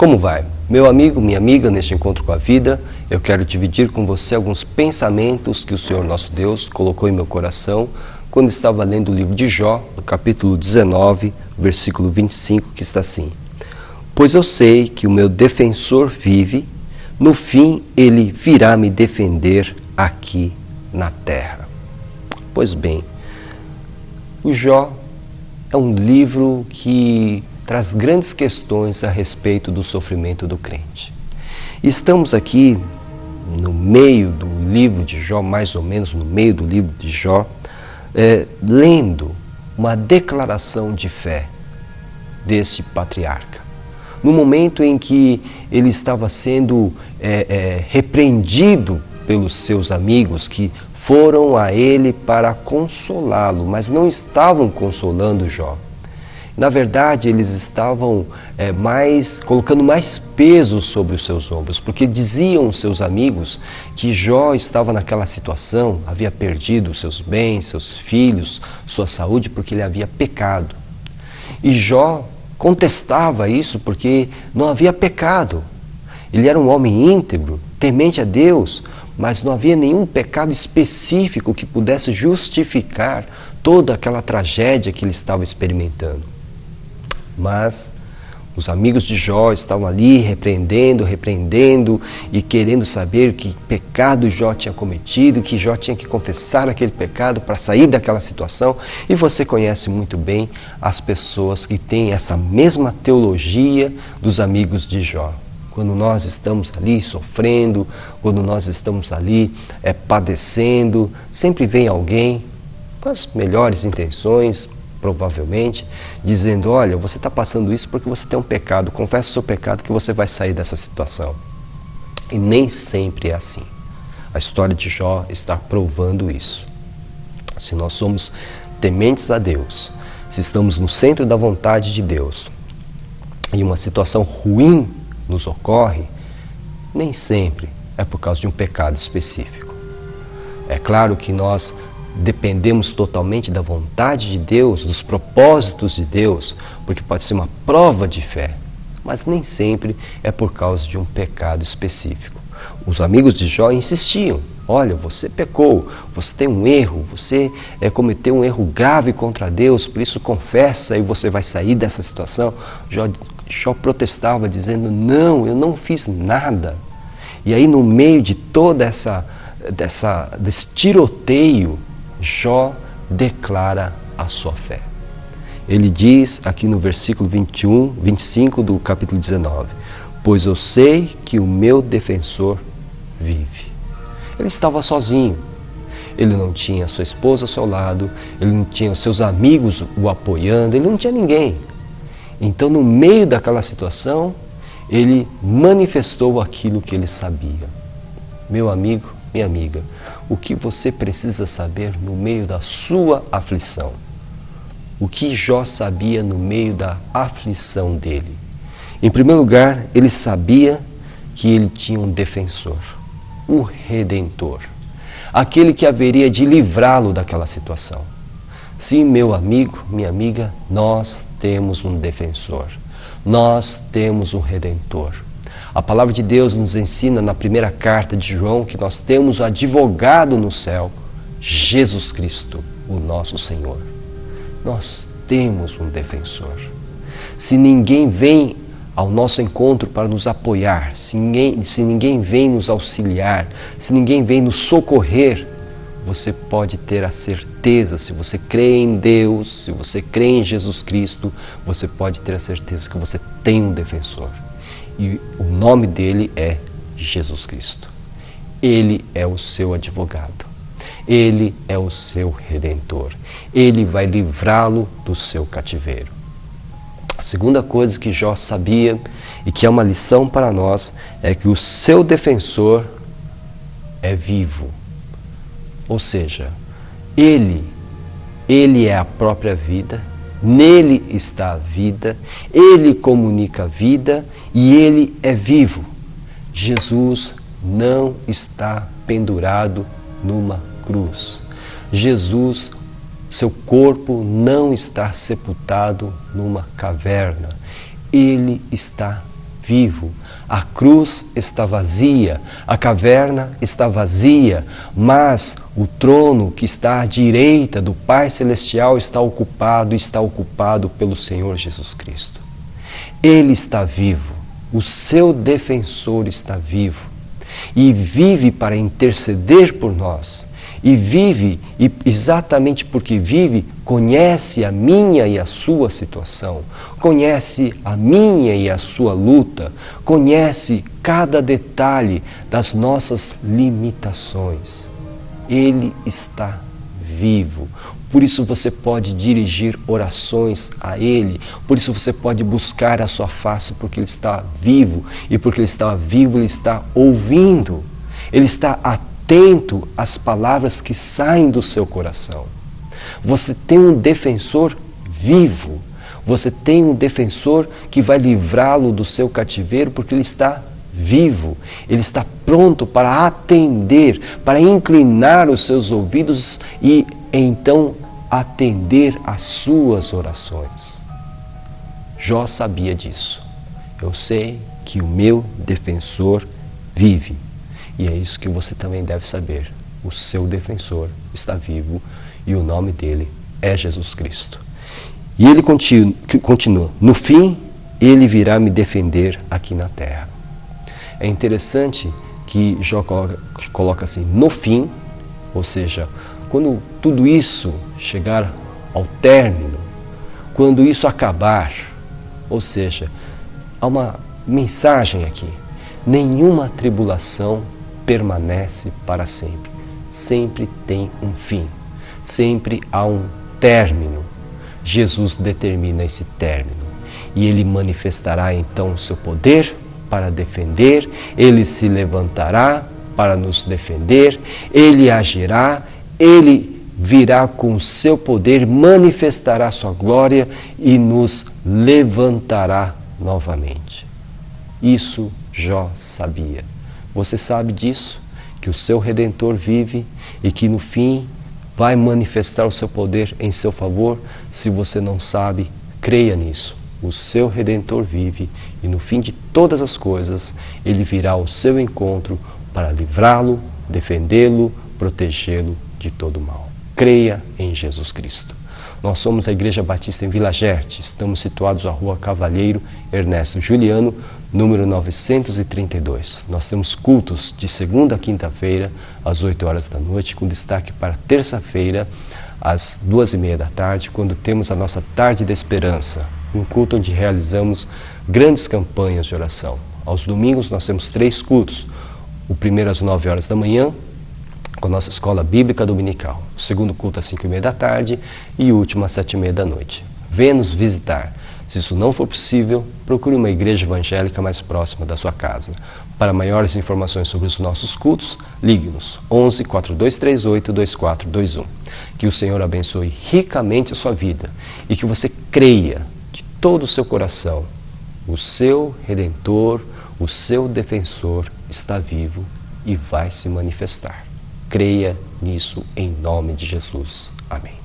Como vai? Meu amigo, minha amiga, neste encontro com a vida, eu quero dividir com você alguns pensamentos que o Senhor nosso Deus colocou em meu coração quando estava lendo o livro de Jó, no capítulo 19, versículo 25, que está assim: Pois eu sei que o meu defensor vive, no fim ele virá me defender aqui na terra. Pois bem, o Jó é um livro que traz grandes questões a respeito do sofrimento do crente. Estamos aqui no meio do livro de Jó, mais ou menos no meio do livro de Jó, lendo uma declaração de fé desse patriarca. No momento em que ele estava sendo repreendido pelos seus amigos que foram a ele para consolá-lo, mas não estavam consolando Jó. Na verdade, eles estavam colocando mais peso sobre os seus ombros, porque diziam os seus amigos que Jó estava naquela situação, havia perdido seus bens, seus filhos, sua saúde, porque ele havia pecado. E Jó contestava isso porque não havia pecado. Ele era um homem íntegro, temente a Deus, mas não havia nenhum pecado específico que pudesse justificar toda aquela tragédia que ele estava experimentando. Mas os amigos de Jó estavam ali repreendendo e querendo saber que pecado Jó tinha cometido, que Jó tinha que confessar aquele pecado para sair daquela situação. E você conhece muito bem as pessoas que têm essa mesma teologia dos amigos de Jó. Quando nós estamos ali sofrendo, quando nós estamos ali padecendo, sempre vem alguém com as melhores intenções, provavelmente, dizendo: olha, você está passando isso porque você tem um pecado, confessa o seu pecado que você vai sair dessa situação. E nem sempre é assim. A história de Jó está provando isso. Se nós somos tementes a Deus, se estamos no centro da vontade de Deus, e uma situação ruim nos ocorre, nem sempre é por causa de um pecado específico. É claro que nós dependemos totalmente da vontade de Deus, dos propósitos de Deus, porque pode ser uma prova de fé, mas nem sempre é por causa de um pecado específico. Os amigos de Jó insistiam: olha, você pecou, você tem um erro, você cometeu um erro grave contra Deus, por isso confessa e você vai sair dessa situação. Jó protestava dizendo: não, eu não fiz nada. E aí, no meio de toda desse tiroteio, Jó declara a sua fé. Ele diz aqui no versículo 25 do capítulo 19: Pois eu sei que o meu defensor vive. Ele estava sozinho. Ele não tinha sua esposa ao seu lado, ele não tinha os seus amigos o apoiando, ele não tinha ninguém. Então, no meio daquela situação, ele manifestou aquilo que ele sabia. Meu amigo, minha amiga, o que você precisa saber no meio da sua aflição? O que Jó sabia no meio da aflição dele? Em primeiro lugar, ele sabia que ele tinha um defensor, um redentor, aquele que haveria de livrá-lo daquela situação. Sim, meu amigo, minha amiga, nós temos um defensor, nós temos um redentor. A palavra de Deus nos ensina na primeira carta de João que nós temos um advogado no céu, Jesus Cristo, o nosso Senhor. Nós temos um defensor. Se ninguém vem ao nosso encontro para nos apoiar, se ninguém vem nos auxiliar, se ninguém vem nos socorrer, você pode ter a certeza, se você crê em Deus, se você crê em Jesus Cristo, você pode ter a certeza que você tem um defensor. E o nome dele é Jesus Cristo. Ele é o seu advogado. Ele é o seu redentor. Ele vai livrá-lo do seu cativeiro. A segunda coisa que Jó sabia e que é uma lição para nós é que o seu defensor é vivo. Ou seja, ele é a própria vida, nele está a vida, ele comunica a vida e ele é vivo. Jesus não está pendurado numa cruz. Jesus, seu corpo não está sepultado numa caverna. Ele está vivo. A cruz está vazia, a caverna está vazia, mas o trono que está à direita do Pai Celestial está ocupado pelo Senhor Jesus Cristo. Ele está vivo, o seu defensor está vivo e vive para interceder por nós. E vive, e exatamente porque vive, conhece a minha e a sua situação, conhece a minha e a sua luta, conhece cada detalhe das nossas limitações. Ele está vivo. Por isso você pode dirigir orações a Ele, por isso você pode buscar a sua face, porque Ele está vivo, e porque Ele está vivo, Ele está ouvindo, Ele está atento às palavras que saem do seu coração. Você tem um defensor vivo, você tem um defensor que vai livrá-lo do seu cativeiro, porque Ele está vivo, Ele está pronto para atender, para inclinar os seus ouvidos e então atender às suas orações. Jó sabia disso. Eu sei que o meu defensor vive. E é isso que você também deve saber. O seu defensor está vivo e o nome dele é Jesus Cristo. E ele continua, no fim, ele virá me defender aqui na terra. É interessante que Jó coloca assim, no fim, ou seja, quando tudo isso chegar ao término, quando isso acabar, ou seja, há uma mensagem aqui, nenhuma tribulação permanece para sempre. Sempre tem um fim, sempre há um término. Jesus determina esse término e Ele manifestará então o seu poder para defender, Ele se levantará para nos defender, Ele agirá, Ele virá com o seu poder, manifestará a sua glória e nos levantará novamente. Isso Jó sabia. Você sabe disso? Que o seu Redentor vive e que no fim vai manifestar o seu poder em seu favor? Se você não sabe, creia nisso. O seu Redentor vive e no fim de todas as coisas, Ele virá ao seu encontro para livrá-lo, defendê-lo, protegê-lo de todo mal. Creia em Jesus Cristo. Nós somos a Igreja Batista em Vila Gerte, estamos situados à Rua Cavalheiro Ernesto Juliano, número 932. Nós temos cultos de segunda a quinta-feira, às 8 horas da noite, com destaque para terça-feira, às 2h30 da tarde, quando temos a nossa Tarde da Esperança, um culto onde realizamos grandes campanhas de oração. Aos domingos nós temos 3 cultos, o primeiro às 9 horas da manhã, com a nossa escola bíblica dominical, o segundo culto às 5h30 da tarde e o último às 7h30 da noite. Venha nos visitar. Se isso não for possível, procure uma igreja evangélica mais próxima da sua casa. Para maiores informações sobre os nossos cultos, ligue-nos 11 4238 2421. Que o Senhor abençoe ricamente a sua vida e que você creia de todo o seu coração, o seu Redentor, o seu Defensor está vivo e vai se manifestar. Creia nisso em nome de Jesus. Amém.